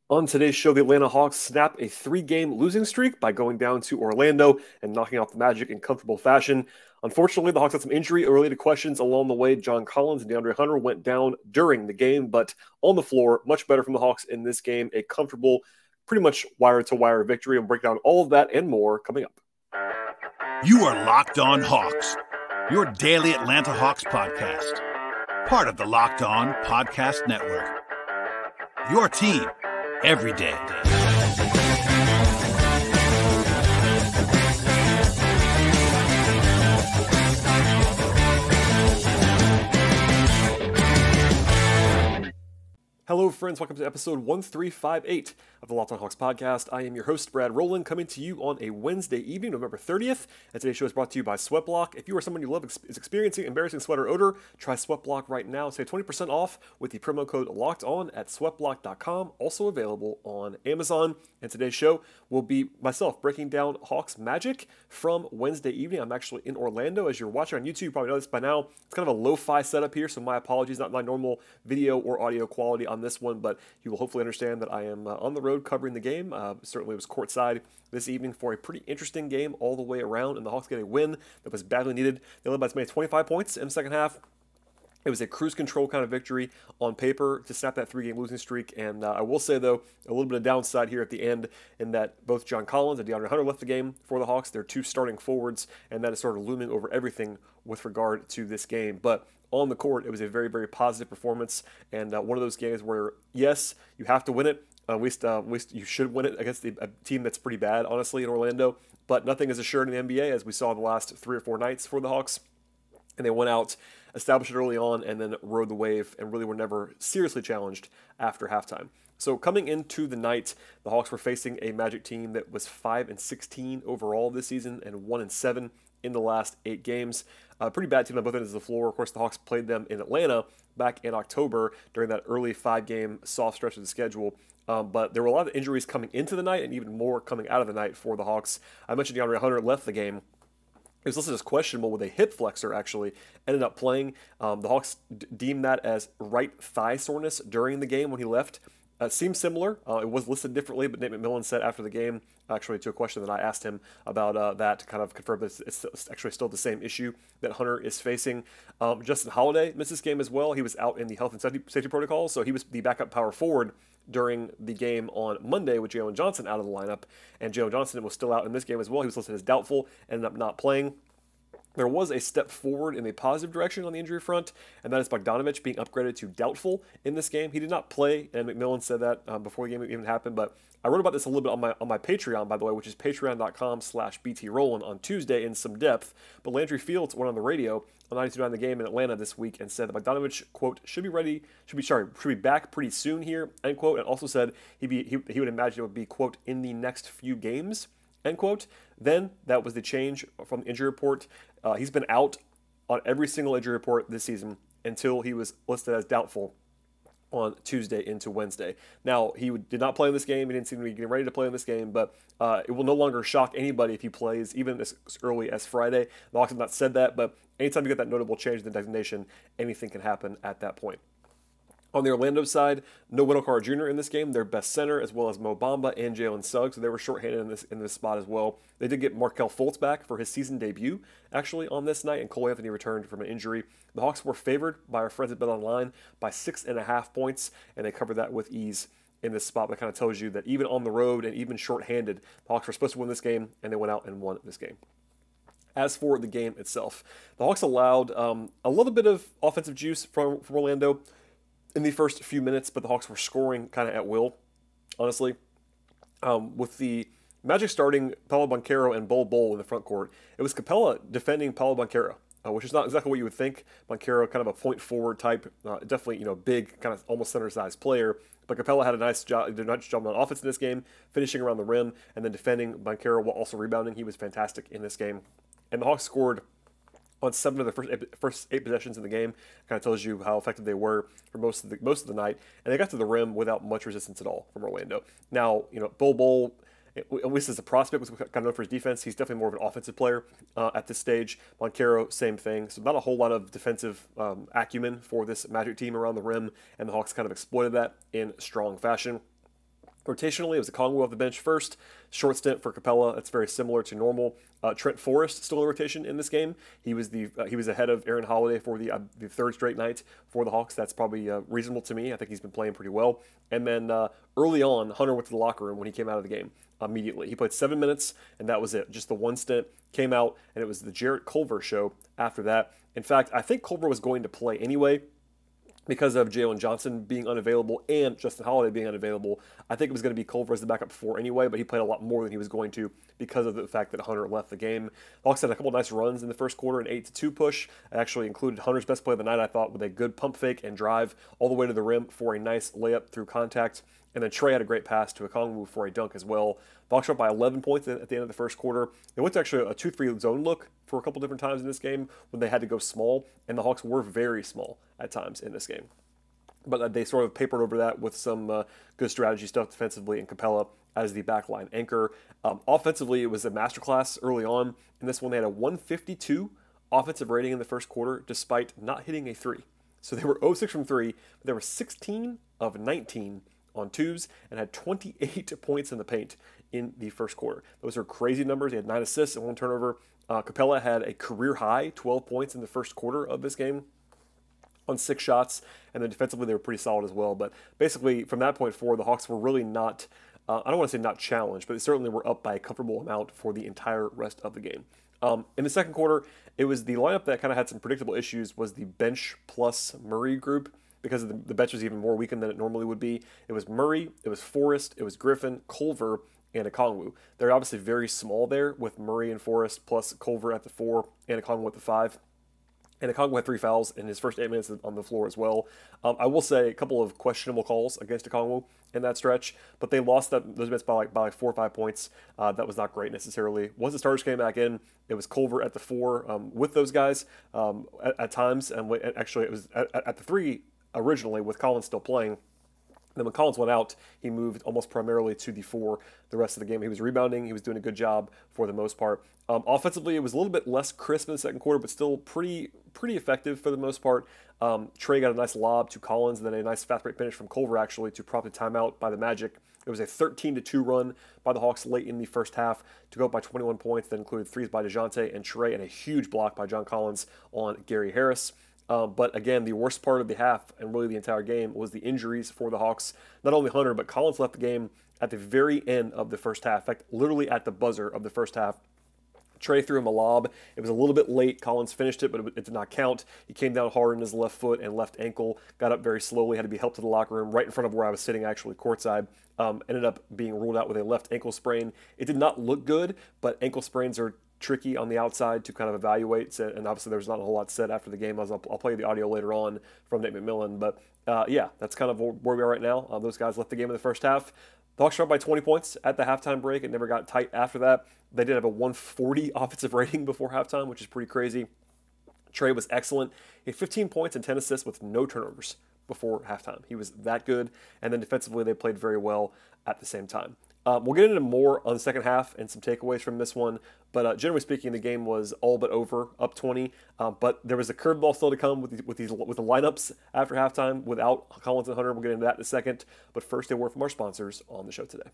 On today's show, the Atlanta Hawks snap a three-game losing streak by going down to Orlando and knocking off the Magic in comfortable fashion. Unfortunately, the Hawks had some injury-related questions along the way. John Collins and DeAndre Hunter went down during the game, but on the floor, much better from the Hawks in this game. A comfortable, pretty much wire-to-wire victory. We'll break down all of that and more coming up. You are Locked On Hawks, your daily Atlanta Hawks podcast. Part of the Locked On Podcast Network. Your team every day. Hello, friends. Welcome to episode 1358 of the Locked On Hawks podcast. I am your host, Brad Rowland, coming to you on a Wednesday evening, November 30th. And today's show is brought to you by SweatBlock. If you are someone you love is experiencing embarrassing sweater odor, try SweatBlock right now. Save 20% off with the promo code LOCKEDON at sweatblock.com. Also available on Amazon. And today's show will be myself breaking down Hawks Magic from Wednesday evening. I'm actually in Orlando. As you're watching on YouTube, you probably know this by now. It's kind of a lo-fi setup here, so my apologies, not my normal video or audio quality on this one, but you will hopefully understand that I am on the road covering the game. Certainly was courtside this evening for a pretty interesting game all the way around, and the Hawks get a win that was badly needed. They led by as many as 25 points in the second half. It was a cruise control kind of victory on paper to snap that three-game losing streak. And I will say, though, a little bit of downside here at the end in that both John Collins and DeAndre Hunter left the game for the Hawks. They're two starting forwards, and that is sort of looming over everything with regard to this game. But on the court, it was a very, very positive performance, and one of those games where, yes, you have to win it. At least you should win it against a team that's pretty bad, honestly, in Orlando. But nothing is assured in the NBA, as we saw in the last 3 or 4 nights for the Hawks. And they went out, established it early on, and then rode the wave, and really were never seriously challenged after halftime. So coming into the night, the Hawks were facing a Magic team that was 5-16 overall this season and 1-7 in the last 8 games. A pretty bad team on both ends of the floor. Of course, the Hawks played them in Atlanta back in October during that early 5-game soft stretch of the schedule. But there were a lot of injuries coming into the night and even more coming out of the night for the Hawks. I mentioned DeAndre Hunter left the game. It was listed as questionable with a hip flexor, actually, ended up playing. The Hawks deemed that as right thigh soreness during the game when he left. Seems similar. It was listed differently, but Nate McMillan said after the game, actually to a question that I asked him about that to kind of confirm that it's actually still the same issue that Hunter is facing. Justin Holiday missed this game as well. He was out in the health and safety protocol, so he was the backup power forward during the game on Monday with Jalen Johnson out of the lineup, and Jalen Johnson was still out in this game as well. He was listed as doubtful, ended up not playing. There was a step forward in a positive direction on the injury front, and that is Bogdanovich being upgraded to doubtful in this game. He did not play, and McMillan said that before the game even happened, but I wrote about this a little bit on my Patreon, by the way, which is patreon.com/BTRowland on Tuesday in some depth. But Landry Fields went on the radio on 92.9 The Game in Atlanta this week and said that Bogdanovich, quote, should be back pretty soon here, end quote, and also said he would imagine it would be, quote, in the next few games, end quote. Then that was the change from the injury report. He's been out on every single injury report this season until he was listed as doubtful on Tuesday into Wednesday. Now, he did not play in this game. He didn't seem to be getting ready to play in this game, but it will no longer shock anybody if he plays even as early as Friday. The Hawks have not said that, but anytime you get that notable change in the designation, anything can happen at that point. On the Orlando side, no Wendell Carter Jr. in this game, their best center, as well as Mo Bamba and Jalen Suggs, so they were shorthanded in this spot as well. They did get Markelle Fultz back for his season debut, actually, on this night, and Cole Anthony returned from an injury. The Hawks were favored by our friends at BetOnline by 6.5 points, and they covered that with ease in this spot. That kind of tells you that even on the road and even shorthanded, the Hawks were supposed to win this game, and they went out and won this game. As for the game itself, the Hawks allowed a little bit of offensive juice from Orlando in the first few minutes, but the Hawks were scoring kind of at will, honestly. With the Magic starting Paolo Banchero and Bol in the front court, it was Capella defending Paolo Banchero, which is not exactly what you would think. Banchero, kind of a point forward type, definitely big, kind of almost center-sized player. But Capella had a nice job on offense in this game, finishing around the rim and then defending Banchero while also rebounding. He was fantastic in this game. And the Hawks scored on 7 of the first 8 possessions in the game. Kind of tells you how effective they were for most of the night, and they got to the rim without much resistance at all from Orlando. Now, Bol, at least as a prospect, was kind of known for his defense. He's definitely more of an offensive player at this stage. Banchero, same thing. So not a whole lot of defensive acumen for this Magic team around the rim, and the Hawks kind of exploited that in strong fashion. Rotationally, it was Okongwu off the bench first. Short stint for Capella. That's very similar to normal. Trent Forrest still in rotation in this game. He was ahead of Aaron Holiday for the third straight night for the Hawks. That's probably reasonable to me. I think he's been playing pretty well. And then early on, Hunter went to the locker room when he came out of the game immediately. He played 7 minutes, and that was it. Just the one stint, came out, and it was the Jarrett Culver show after that. In fact, I think Culver was going to play anyway, because of Jalen Johnson being unavailable and Justin Holiday being unavailable. I think it was going to be Culver as the backup 4 anyway, but he played a lot more than he was going to because of the fact that Hunter left the game. The Hawks had a couple nice runs in the first quarter, an 8-2 push. It actually included Hunter's best play of the night, I thought, with a good pump fake and drive all the way to the rim for a nice layup through contact. And then Trey had a great pass to Okongwu for a dunk as well. The Hawks were up by 11 points at the end of the first quarter. They went to actually a 2-3 zone look for a couple different times in this game when they had to go small, and the Hawks were very small at times in this game. But they sort of papered over that with some good strategy stuff defensively, and Capella as the backline anchor. Offensively, it was a masterclass early on. In this one, they had a 152 offensive rating in the first quarter, despite not hitting a 3. So they were 0-6 from 3, but they were 16 of 19 on 2s and had 28 points in the paint in the first quarter. Those are crazy numbers. He had 9 assists and 1 turnover. Capella had a career high 12 points in the first quarter of this game on 6 shots, and then defensively they were pretty solid as well. But basically, from that point forward, the Hawks were really not, I don't want to say not challenged, but they certainly were up by a comfortable amount for the entire rest of the game. In the second quarter, it was the lineup that kind of had some predictable issues, was the bench plus Murray group, because the bench was even more weakened than it normally would be. It was Murray, it was Forrest, it was Griffin, Culver, and Okongwu. They're obviously very small there with Murray and Forrest plus Culver at the 4 and Okongwu at the 5. And Okongwu had 3 fouls in his first 8 minutes on the floor as well. I will say a couple of questionable calls against Okongwu in that stretch, but they lost those minutes by like 4 or 5 points. That was not great necessarily. Once the starters came back in, it was Culver at the 4 with those guys at times, and actually it was at the 3 originally with Collins still playing. Then when Collins went out, he moved almost primarily to the 4 the rest of the game. He was rebounding. He was doing a good job for the most part. Offensively, it was a little bit less crisp in the second quarter, but still pretty effective for the most part. Trey got a nice lob to Collins, and then a nice fast break finish from Culver actually to prompt a timeout by the Magic. It was a 13-2 run by the Hawks late in the first half to go up by 21 points. That included threes by DeJounte and Trey, and a huge block by John Collins on Gary Harris. But again, the worst part of the half and really the entire game was the injuries for the Hawks. Not only Hunter, but Collins left the game at the very end of the first half. In fact, literally at the buzzer of the first half. Trey threw him a lob. It was a little bit late. Collins finished it, but it did not count. He came down hard in his left foot and left ankle, got up very slowly, had to be helped to the locker room right in front of where I was sitting, actually courtside. Ended up being ruled out with a left ankle sprain. It did not look good, but ankle sprains are tricky on the outside to kind of evaluate, and obviously there's not a whole lot said after the game. I'll play the audio later on from Nate McMillan, but yeah, that's kind of where we are right now. Those guys left the game in the first half. The Hawks were up by 20 points at the halftime break. It never got tight after that. They did have a 140 offensive rating before halftime, which is pretty crazy. Trey was excellent. He had 15 points and 10 assists with no turnovers before halftime. He was that good, and then defensively they played very well at the same time. We'll get into more on the second half and some takeaways from this one, but generally speaking, the game was all but over, up 20. But there was a curveball still to come with the lineups after halftime without Collins and Hunter. We'll get into that in a second. But first, a word from our sponsors on the show today.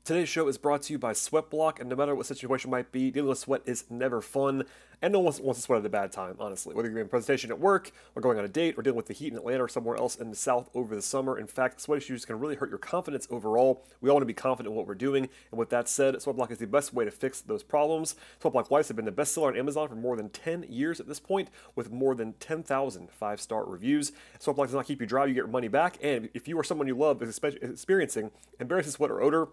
Today's show is brought to you by SweatBlock, and no matter what situation might be, dealing with sweat is never fun, and no one wants to sweat at a bad time, honestly. Whether you're giving a presentation at work, or going on a date, or dealing with the heat in Atlanta or somewhere else in the South over the summer. In fact, sweat issues can really hurt your confidence overall. We all want to be confident in what we're doing, and with that said, SweatBlock is the best way to fix those problems. SweatBlock wipes have been the bestseller on Amazon for more than 10 years at this point, with more than 10,000 5-star reviews. SweatBlock does not keep you dry, you get your money back, and if you or someone you love is experiencing embarrassing sweat or odor,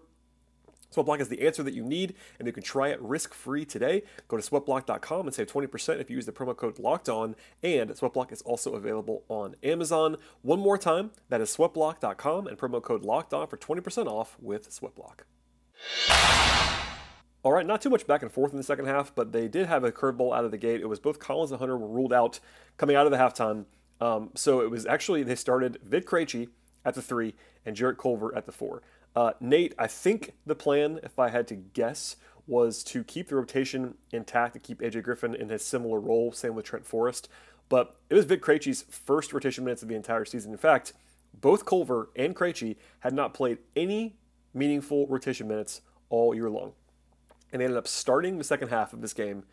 SweatBlock is the answer that you need, and you can try it risk-free today. Go to sweatblock.com and save 20% if you use the promo code LOCKEDON, and SweatBlock is also available on Amazon. One more time, that is sweatblock.com and promo code LOCKEDON for 20% off with SweatBlock. All right, not too much back and forth in the second half, but they did have a curveball out of the gate. It was both Collins and Hunter were ruled out coming out of the halftime. So it was actually, they started Vid Krejci at the 3 and Jarrett Culver at the 4. Nate, I think the plan, if I had to guess, was to keep the rotation intact, to keep AJ Griffin in his similar role, same with Trent Forrest. But it was Vid Krejci's first rotation minutes of the entire season. In fact, both Culver and Krejci had not played any meaningful rotation minutes all year long. And they ended up starting the second half of this game.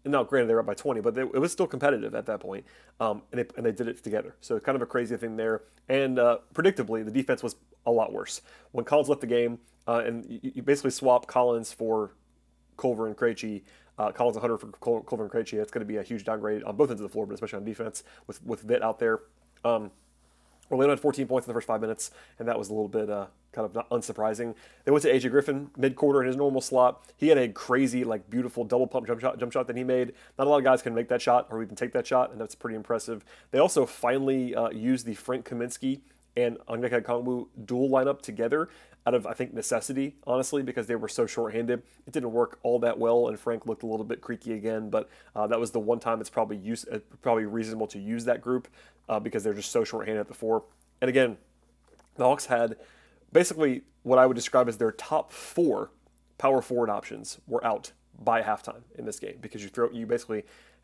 And now, granted, they were up by 20, but it was still competitive at that point. And they did it together. So kind of a crazy thing there. And predictably, the defense was a lot worse. When Collins left the game, and you basically swap Collins for Culver and Krejci, Collins 100 for Culver and Krejci, that's going to be a huge downgrade on both ends of the floor, but especially on defense with Vitt out there. Orlando had 14 points in the first 5 minutes, and that was a little bit kind of not unsurprising. They went to AJ Griffin mid-quarter in his normal slot. He had a crazy, beautiful double pump jump shot that he made. Not a lot of guys can make that shot or even take that shot, and that's pretty impressive. They also finally used the Frank Kaminsky and Onyeka Okongwu dual lineup together out of, I think, necessity, honestly, because they were so shorthanded. It didn't work all that well, and Frank looked a little bit creaky again, but that was the one time it's probably reasonable to use that group because they're just so shorthanded at the four. And again, the Hawks had basically what I would describe as their top 4 power forward options were out by halftime in this game because you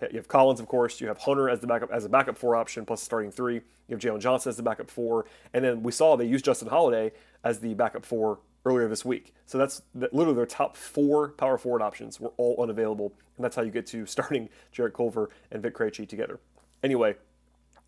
have Collins, of course, you have Hunter as a backup 4 option plus starting 3, you have Jalen Johnson as the backup 4, and then we saw they used Justin Holiday as the backup 4 earlier this week. So that's literally their top 4 power forward options were all unavailable, and that's how you get to starting Jarrett Culver and Vitt Krejci together. Anyway,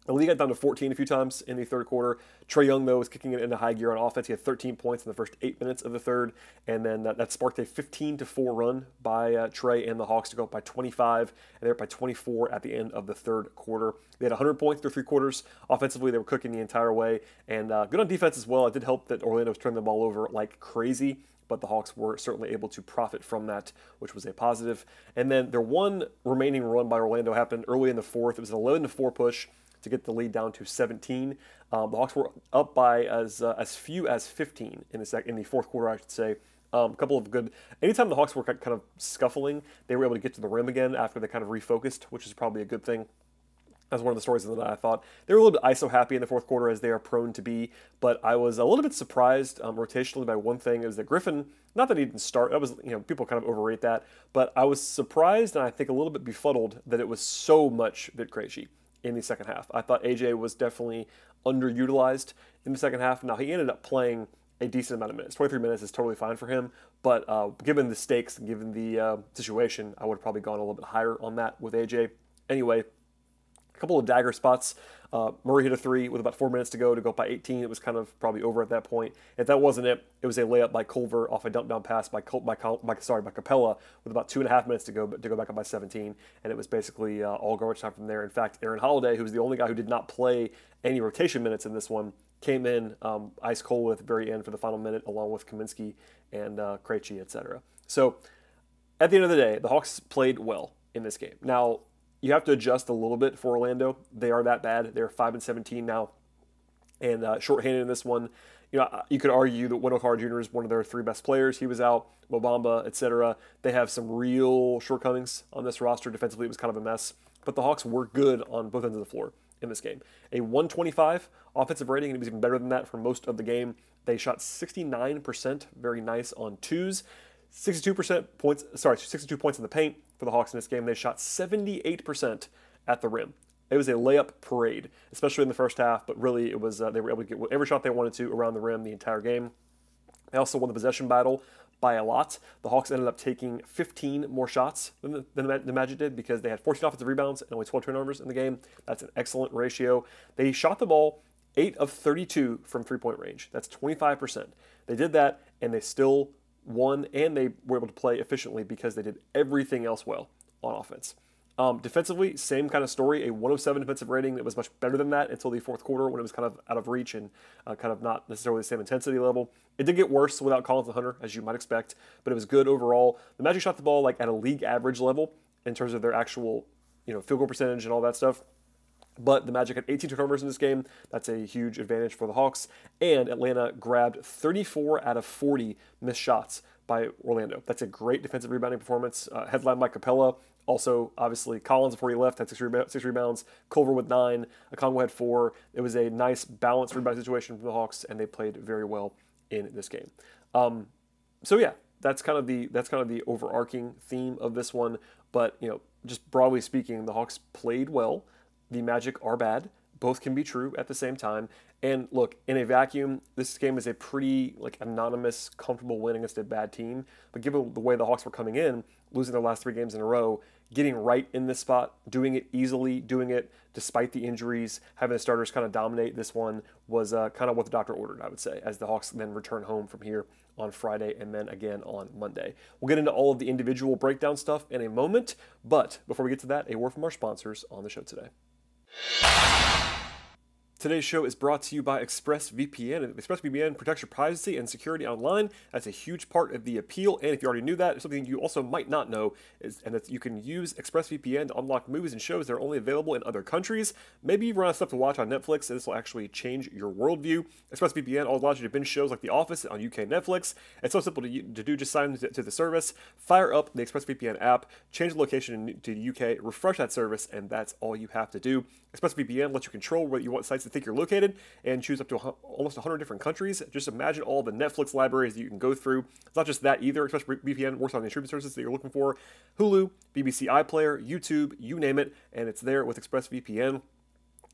the league got down to 14 a few times in the third quarter. Trae Young, though, was kicking it into high gear on offense. He had 13 points in the first 8 minutes of the third, and then that sparked a 15-4 run by Trae and the Hawks to go up by 25, and they were up by 24 at the end of the third quarter. They had 100 points through 3 quarters. Offensively, they were cooking the entire way, and good on defense as well. It did help that Orlando was turning the ball over like crazy, but the Hawks were certainly able to profit from that, which was a positive. And then their one remaining run by Orlando happened early in the fourth. It was an 11-4 push to get the lead down to 17. The Hawks were up by as few as 15 in the fourth quarter, I should say. A couple of good. Anytime the Hawks were kind of scuffling, they were able to get to the rim again after they kind of refocused, which is probably a good thing. That's one of the stories that I thought. They were a little bit ISO happy in the fourth quarter, as they are prone to be, but I was a little bit surprised rotationally by one thing, is that Griffin, not that he didn't start, that was, people kind of overrate that, but I was surprised and I think a little bit befuddled that it was so much Vitt Krejci in the second half. I thought AJ was definitely underutilized in the second half. Now, he ended up playing a decent amount of minutes. 23 minutes is totally fine for him, but given the stakes and given the situation, I would have probably gone a little bit higher on that with AJ. Anyway, a couple of dagger spots. Murray hit a 3 with about 4 minutes to go up by 18. It was kind of probably over at that point. If that wasn't it, it was a layup by Culver off a dump down pass by Capella with about 2.5 minutes to go back up by 17. And it was basically all garbage time from there. In fact, Aaron Holiday, who was the only guy who did not play any rotation minutes in this one, came in ice cold at the very end for the final minute, along with Kaminsky and Krejci, etc. So at the end of the day, the Hawks played well in this game. Now, you have to adjust a little bit for Orlando. They are that bad. They're 5-17 now, and shorthanded in this one. You could argue that Wendell Carter Jr. is one of their 3 best players. He was out, Mobamba, etc. They have some real shortcomings on this roster. Defensively, it was kind of a mess, but the Hawks were good on both ends of the floor in this game. A 125 offensive rating, and it was even better than that for most of the game. They shot 69%, very nice on twos. 62 points in the paint for the Hawks in this game. They shot 78% at the rim. It was a layup parade, especially in the first half, but really it was they were able to get every shot they wanted to around the rim the entire game. They also won the possession battle by a lot. The Hawks ended up taking 15 more shots than the Magic did because they had 14 offensive rebounds and only 12 turnovers in the game. That's an excellent ratio. They shot the ball 8 of 32 from three-point range. That's 25%. They did that, and they still won, and they were able to play efficiently because they did everything else well on offense. Defensively, same kind of story, a 107 defensive rating that was much better than that until the fourth quarter when it was kind of out of reach and kind of not necessarily the same intensity level. It did get worse without Collins and Hunter, as you might expect, but it was good overall. The Magic shot the ball at a league average level in terms of their actual field goal percentage and all that stuff. But the Magic had 18 turnovers in this game. That's a huge advantage for the Hawks. And Atlanta grabbed 34 out of 40 missed shots by Orlando. That's a great defensive rebounding performance. Headlined by Capella. Also, obviously, Collins, before he left, had 6 rebounds. Culver with 9. Okongwu had 4. It was a nice, balanced rebound situation for the Hawks, and they played very well in this game. So yeah, that's kind of the overarching theme of this one. But just broadly speaking, the Hawks played well. The Magic are bad. both can be true at the same time. And look, in a vacuum, this game is a pretty anonymous, comfortable win against a bad team. But given the way the Hawks were coming in, losing their last 3 games in a row, getting right in this spot, doing it easily, doing it despite the injuries, having the starters kind of dominate this one was kind of what the doctor ordered, I would say, as the Hawks then return home from here on Friday and then again on Monday. We'll get into all of the individual breakdown stuff in a moment, but before we get to that, a word from our sponsors on the show today. Today's show is brought to you by ExpressVPN. ExpressVPN protects your privacy and security online. That's a huge part of the appeal. And if you already knew that, something you also might not know is that you can use ExpressVPN to unlock movies and shows that are only available in other countries. Maybe you've run out of stuff to watch on Netflix, and this will actually change your worldview. ExpressVPN allows you to binge shows like The Office on UK Netflix. It's so simple to do. Just sign to the service, fire up the ExpressVPN app, change the location to the UK, refresh that service, and that's all you have to do. ExpressVPN lets you control where you want sites to think you're located and choose up to almost 100 different countries. Just imagine all the Netflix libraries that you can go through. It's not just that either. ExpressVPN works on the streaming services that you're looking for: Hulu, BBC iPlayer, YouTube, you name it, and it's there with ExpressVPN.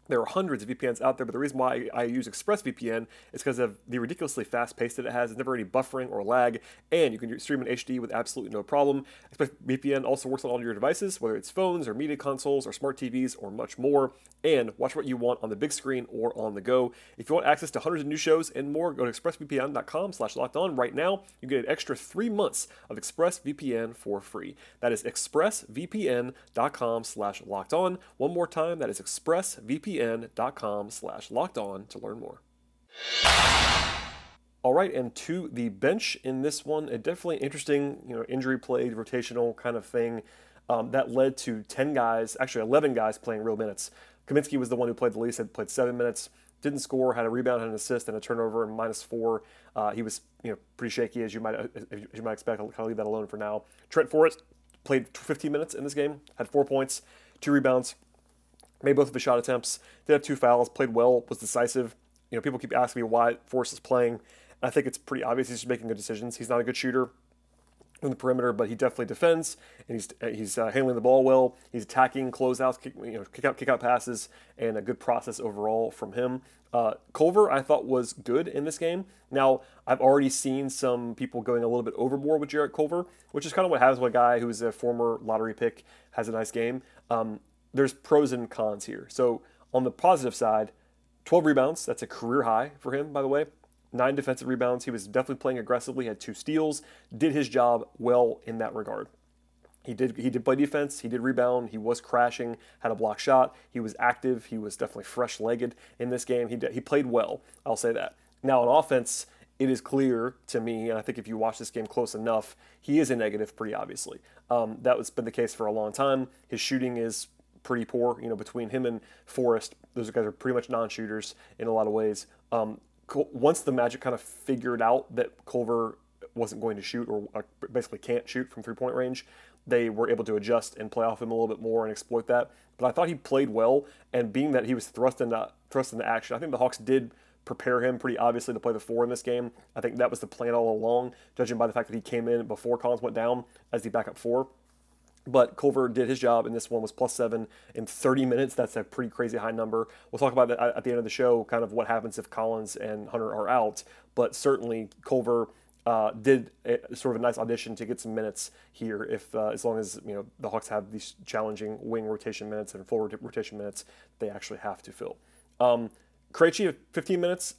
There are hundreds of VPNs out there, but the reason why I use ExpressVPN is because of the ridiculously fast pace that it has. There's never any buffering or lag, and you can stream in HD with absolutely no problem. ExpressVPN also works on all your devices, whether it's phones or media consoles or smart TVs or much more. And watch what you want on the big screen or on the go. If you want access to hundreds of new shows and more, go to expressvpn.com/lockedon right now. You get an extra 3 months of ExpressVPN for free. That is expressvpn.com/lockedon. One more time, that is expressvpn.com/lockedon to learn more. All right, and to the bench in this one, a definitely interesting, injury plagued rotational kind of thing that led to 10 guys, actually 11 guys playing real minutes. Kaminsky was the one who played the least, had played 7 minutes, didn't score, had a rebound, had an assist, and a turnover, and -4. He was, pretty shaky as you might expect. I'll kind of leave that alone for now. Trent Forrest played 15 minutes in this game, had 4 points, 2 rebounds, made both of his shot attempts, did have 2 fouls, played well, was decisive. People keep asking me why Forrest is playing, and I think it's pretty obvious he's just making good decisions. He's not a good shooter on the perimeter, but he definitely defends, and he's handling the ball well. He's attacking closeouts, kick out passes, and a good process overall from him. Culver, I thought, was good in this game. Now, I've already seen some people going a little bit overboard with Jarrett Culver, which is kind of what happens when a guy who's a former lottery pick has a nice game. There's pros and cons here. So on the positive side, 12 rebounds. That's a career high for him, by the way. 9 defensive rebounds. He was definitely playing aggressively, had 2 steals, did his job well in that regard. He did play defense, he did rebound, he was crashing, had a block shot, he was active, he was definitely fresh-legged in this game. He played well, I'll say that. Now on offense, it is clear to me, and I think if you watch this game close enough, he is a negative pretty obviously. That has been the case for a long time. His shooting is pretty poor, between him and Forrest. Those guys are pretty much non-shooters in a lot of ways. Once the Magic kind of figured out that Culver wasn't going to shoot, or basically can't shoot from three-point range, they were able to adjust and play off him a little bit more and exploit that. But I thought he played well, and being that he was thrust into action, I think the Hawks did prepare him pretty obviously to play the 4 in this game. I think that was the plan all along, judging by the fact that he came in before Collins went down as the backup 4. But Culver did his job, and this one was +7 in 30 minutes. That's a pretty crazy high number. We'll talk about that at the end of the show, kind of what happens if Collins and Hunter are out. But certainly Culver did sort of a nice audition to get some minutes here, as long as the Hawks have these challenging wing rotation minutes and full rotation minutes they actually have to fill. Krejci had 18 minutes,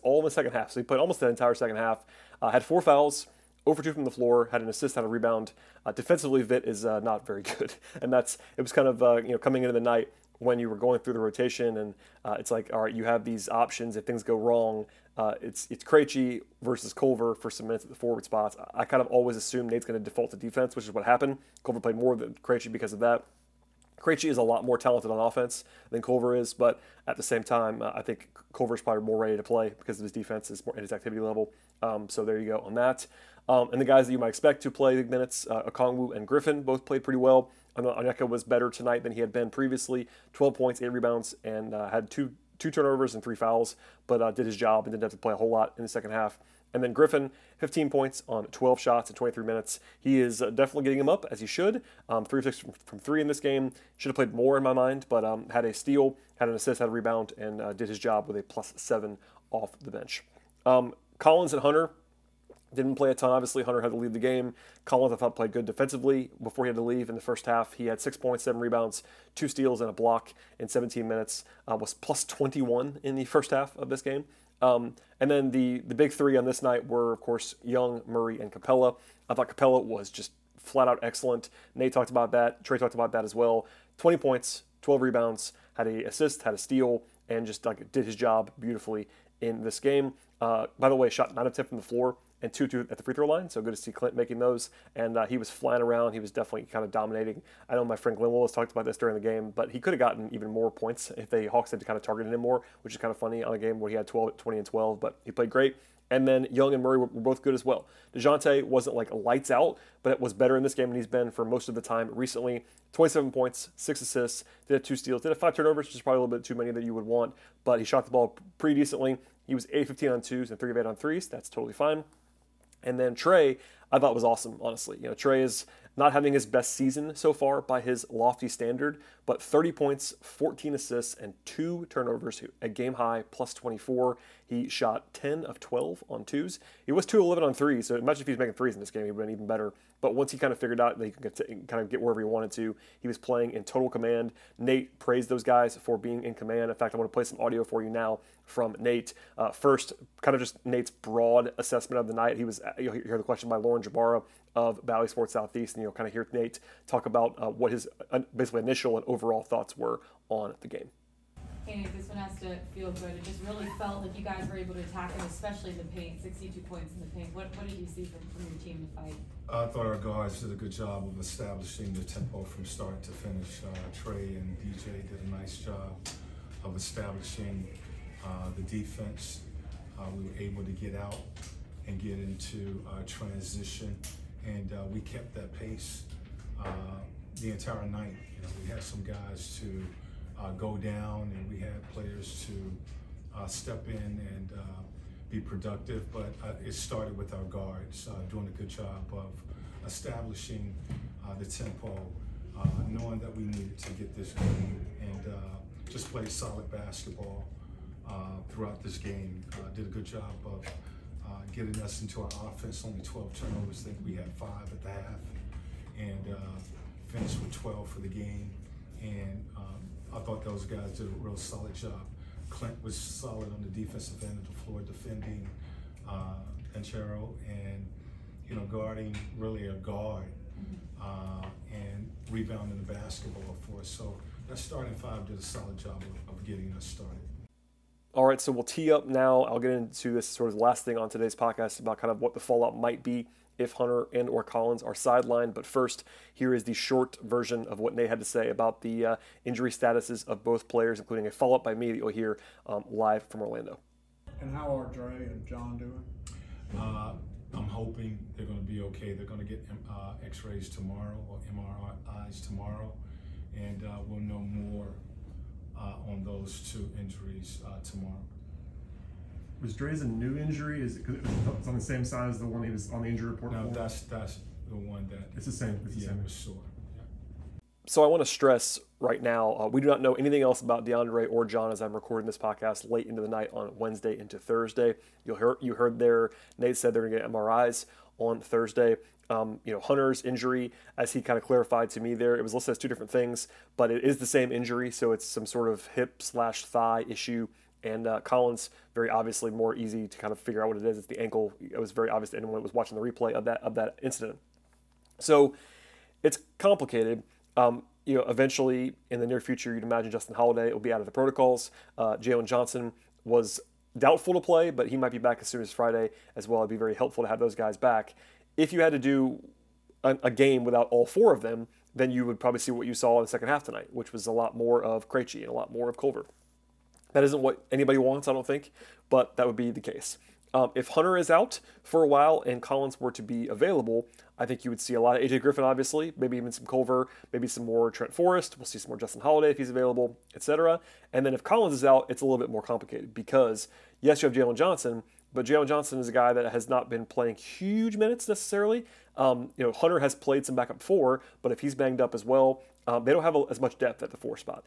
all in the second half. So he played almost the entire second half. Had 4 fouls. 0 for 2 from the floor, had an assist, had a rebound. Defensively, Vit is not very good, and it was kind of coming into the night when you were going through the rotation, and it's like, all right, you have these options if things go wrong. It's Krejci versus Culver for some minutes at the forward spots. I kind of always assumed Nate's going to default to defense, which is what happened. Culver played more than Krejci because of that. Krejci is a lot more talented on offense than Culver is, but at the same time, I think Culver's probably more ready to play because of his defense and his activity level. So there you go on that. And the guys that you might expect to play big minutes, Okongwu and Griffin, both played pretty well. Onyeka was better tonight than he had been previously. 12 points, 8 rebounds, and had 2 2 turnovers and 3 fouls, but did his job and didn't have to play a whole lot in the second half. And then Griffin, 15 points on 12 shots in 23 minutes. He is definitely getting him up, as he should. 3 of 6 from 3 in this game. Should have played more in my mind, but had a steal, had an assist, had a rebound, and did his job with a +7 off the bench. Collins and Hunter didn't play a ton. Obviously, Hunter had to leave the game. Collins, I thought, played good defensively before he had to leave in the first half. He had 6 points, 7 rebounds, 2 steals, and a block in 17 minutes. Was +21 in the first half of this game. And then the big 3 on this night were, of course, Young, Murray, and Capella. I thought Capella was just flat out excellent. Nate talked about that. Trey talked about that as well. 20 points, 12 rebounds, had an assist, had a steal, and just did his job beautifully in this game. By the way, shot 9 of 10 from the floor and 2 at the free throw line, so good to see Clint making those. And he was flying around. He was definitely kind of dominating. I know my friend Glenn Willis talked about this during the game, but he could have gotten even more points if the Hawks had kind of targeted him more, which is kind of funny on a game where he had 20 and 12, but he played great. And then Young and Murray were both good as well. DeJounte wasn't like lights out, but it was better in this game than he's been for most of the time recently. 27 points, 6 assists, did have 2 steals, did have 5 turnovers, which is probably a little bit too many that you would want, but he shot the ball pretty decently. He was 8-15 on 2s and 3 of 8 on 3s. That's totally fine. And then Trey, I thought was awesome, honestly. Trey is not having his best season so far by his lofty standard, but 30 points, 14 assists, and 2 turnovers, a game high, +24. He shot 10 of 12 on 2s. He was 2 of 11 on 3s, so imagine if he's making 3s in this game, he would have been even better. But once he kind of figured out that he could kind of get wherever he wanted to, he was playing in total command. Nate praised those guys for being in command. In fact, I want to play some audio for you now from Nate. First, kind of just Nate's broad assessment of the night. You'll hear the question by Lauren Jabara of Valley Sports Southeast, and you'll kind of hear Nate talk about what his basically initial and overall thoughts were on the game. Hey Nate, this one has to feel good. It just really felt like you guys were able to attack him, especially in the paint, 62 points in the paint. What did you see from your team to fight? I thought our guards did a good job of establishing the tempo from start to finish. Trey and DJ did a nice job of establishing the defense. We were able to get out and get into transition, and we kept that pace the entire night. We had some guys to go down, and we had players to step in and be productive, but it started with our guards doing a good job of establishing the tempo, knowing that we needed to get this game, and just play solid basketball throughout this game. Did a good job of getting us into our offense. Only 12 turnovers. I think we had 5 at the half, and finished with 12 for the game. And I thought those guys did a real solid job. Clint was solid on the defensive end of the floor, defending Anchero and guarding really a guard and rebounding the basketball for us. So that starting 5 did a solid job of getting us started. All right, so we'll tee up now. I'll get into this sort of last thing on today's podcast about kind of what the fallout might be if Hunter and or Collins are sidelined. But first, here is the short version of what Nate had to say about the injury statuses of both players, including a follow-up by me that you'll hear live from Orlando. And how are Dre and John doing? I'm hoping they're going to be okay. They're going to get x-rays tomorrow or MRIs tomorrow, and we'll know more on those 2 injuries tomorrow. Was Dre's a new injury? Is it 'cause it's on the same side as the one he was on the injury report? No, for? that's the one that It's the same. It's the yeah, same. was sore. Yeah. So I want to stress right now, we do not know anything else about DeAndre or John as I'm recording this podcast late into the night on Wednesday into Thursday. You heard there, Nate said they're going to get MRIs on Thursday. Hunter's injury, as he kind of clarified to me there, it was listed as 2 different things, but it is the same injury, so it's some sort of hip/thigh issue. And Collins, very obviously more easy to kind of figure out what it is. It's the ankle. It was very obvious to anyone that was watching the replay of that incident. So it's complicated. Eventually in the near future, you'd imagine Justin Holiday will be out of the protocols. Jalen Johnson was doubtful to play, but he might be back as soon as Friday as well. It'd be very helpful to have those guys back. If you had to do a game without all 4 of them, then you would probably see what you saw in the second half tonight, which was a lot more of Krejci and a lot more of Culver. That isn't what anybody wants, I don't think, but that would be the case. If Hunter is out for a while and Collins were to be available, I think you would see a lot of AJ Griffin, obviously, maybe even some Culver, maybe some more Trent Forrest. We'll see some more Justin Holiday if he's available, etc. And then if Collins is out, it's a little bit more complicated because, yes, you have Jalen Johnson, but Jalen Johnson is a guy that has not been playing huge minutes necessarily. Hunter has played some backup 4, but if he's banged up as well, they don't have as much depth at the 4 spot.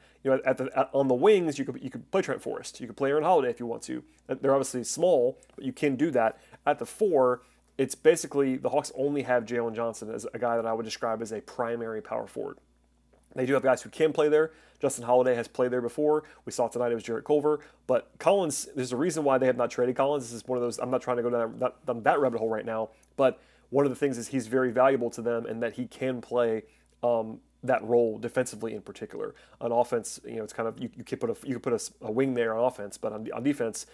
On the wings, you could play Trent Forrest. You could play Aaron Holiday if you want to. They're obviously small, but you can do that. At the 4, it's basically the Hawks only have Jalen Johnson as a guy that I would describe as a primary power forward. They do have guys who can play there. Justin Holiday has played there before. We saw tonight it was Jarrett Culver. But Collins, there's a reason why they have not traded Collins. This is one of those, I'm not trying to go down that rabbit hole right now, but one of the things is he's very valuable to them and that he can play that role defensively in particular. On offense, it's kind of, you could put a wing there on offense, but on defense,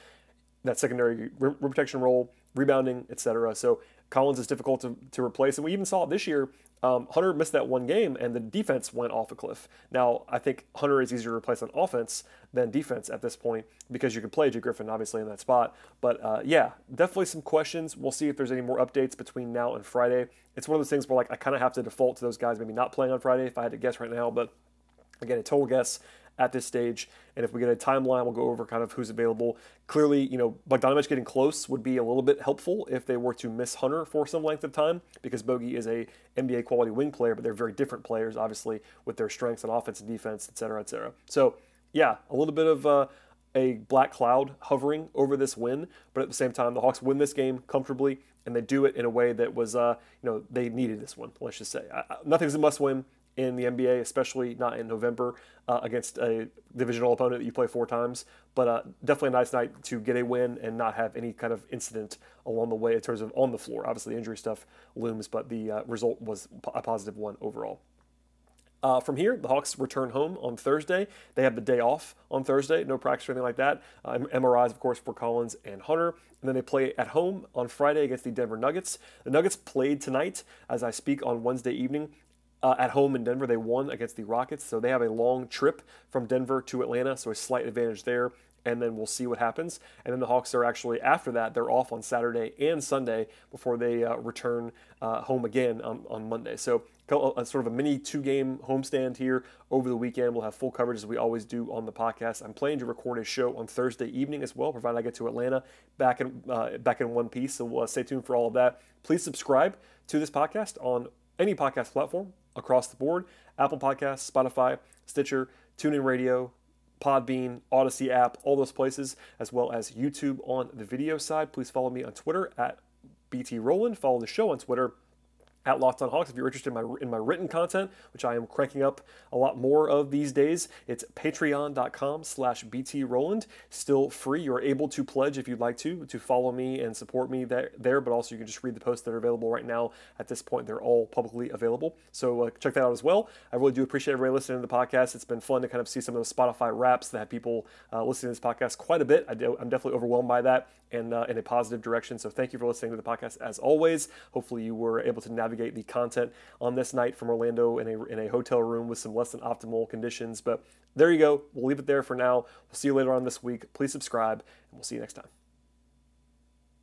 that secondary rim protection role, rebounding, etc. So Collins is difficult to replace. And we even saw it this year. Hunter missed that one game, and the defense went off a cliff. Now, I think Hunter is easier to replace on offense than defense at this point because you could play Jay Griffin, obviously, in that spot. But, yeah, definitely some questions. We'll see if there's any more updates between now and Friday. It's one of those things where, I kind of have to default to those guys maybe not playing on Friday if I had to guess right now. But, again, a total guess at this stage. And if we get a timeline, we'll go over kind of who's available. Clearly, Bogdanovich getting close would be a little bit helpful if they were to miss Hunter for some length of time because Bogey is a NBA quality wing player, but they're very different players, obviously, with their strengths on offense and defense, et cetera, et cetera. So, yeah, a little bit of a black cloud hovering over this win, but at the same time, the Hawks win this game comfortably, and they do it in a way that was, they needed this one, let's just say. Nothing's a must-win in the NBA, especially not in November against a divisional opponent that you play 4 times. But definitely a nice night to get a win and not have any kind of incident along the way in terms of on the floor. Obviously, the injury stuff looms, but the result was a positive one overall. From here, the Hawks return home on Thursday. They have the day off on Thursday, no practice or anything like that. MRIs, of course, for Collins and Hunter. And then they play at home on Friday against the Denver Nuggets. The Nuggets played tonight as I speak on Wednesday evening. At home in Denver, they won against the Rockets, so they have a long trip from Denver to Atlanta, so a slight advantage there, and then we'll see what happens. And then the Hawks are actually, after that, they're off on Saturday and Sunday before they return home again on Monday. So sort of a mini 2-game homestand here over the weekend. We'll have full coverage as we always do on the podcast. I'm planning to record a show on Thursday evening as well, provided I get to Atlanta back in one piece, so we'll stay tuned for all of that. Please subscribe to this podcast on any podcast platform across the board: Apple Podcasts, Spotify, Stitcher, TuneIn Radio, Podbean, Odyssey app, all those places, as well as YouTube on the video side. Please follow me on Twitter at BT Rowland. Follow the show on Twitter at Locked On Hawks if you're interested in my written content, which I am cranking up a lot more of these days. It's patreon.com/BT Rowland. Still free. You're able to pledge if you'd like to follow me and support me there, but also you can just read the posts that are available right now. At this point, they're all publicly available. So check that out as well. I really do appreciate everybody listening to the podcast. It's been fun to kind of see some of those Spotify raps that have people listening to this podcast quite a bit. I'm definitely overwhelmed by that and in a positive direction. So thank you for listening to the podcast as always. Hopefully you were able to navigate the content on this night from Orlando in a hotel room with some less than optimal conditions. But there you go. We'll leave it there for now. We'll see you later on this week. Please subscribe, and we'll see you next time.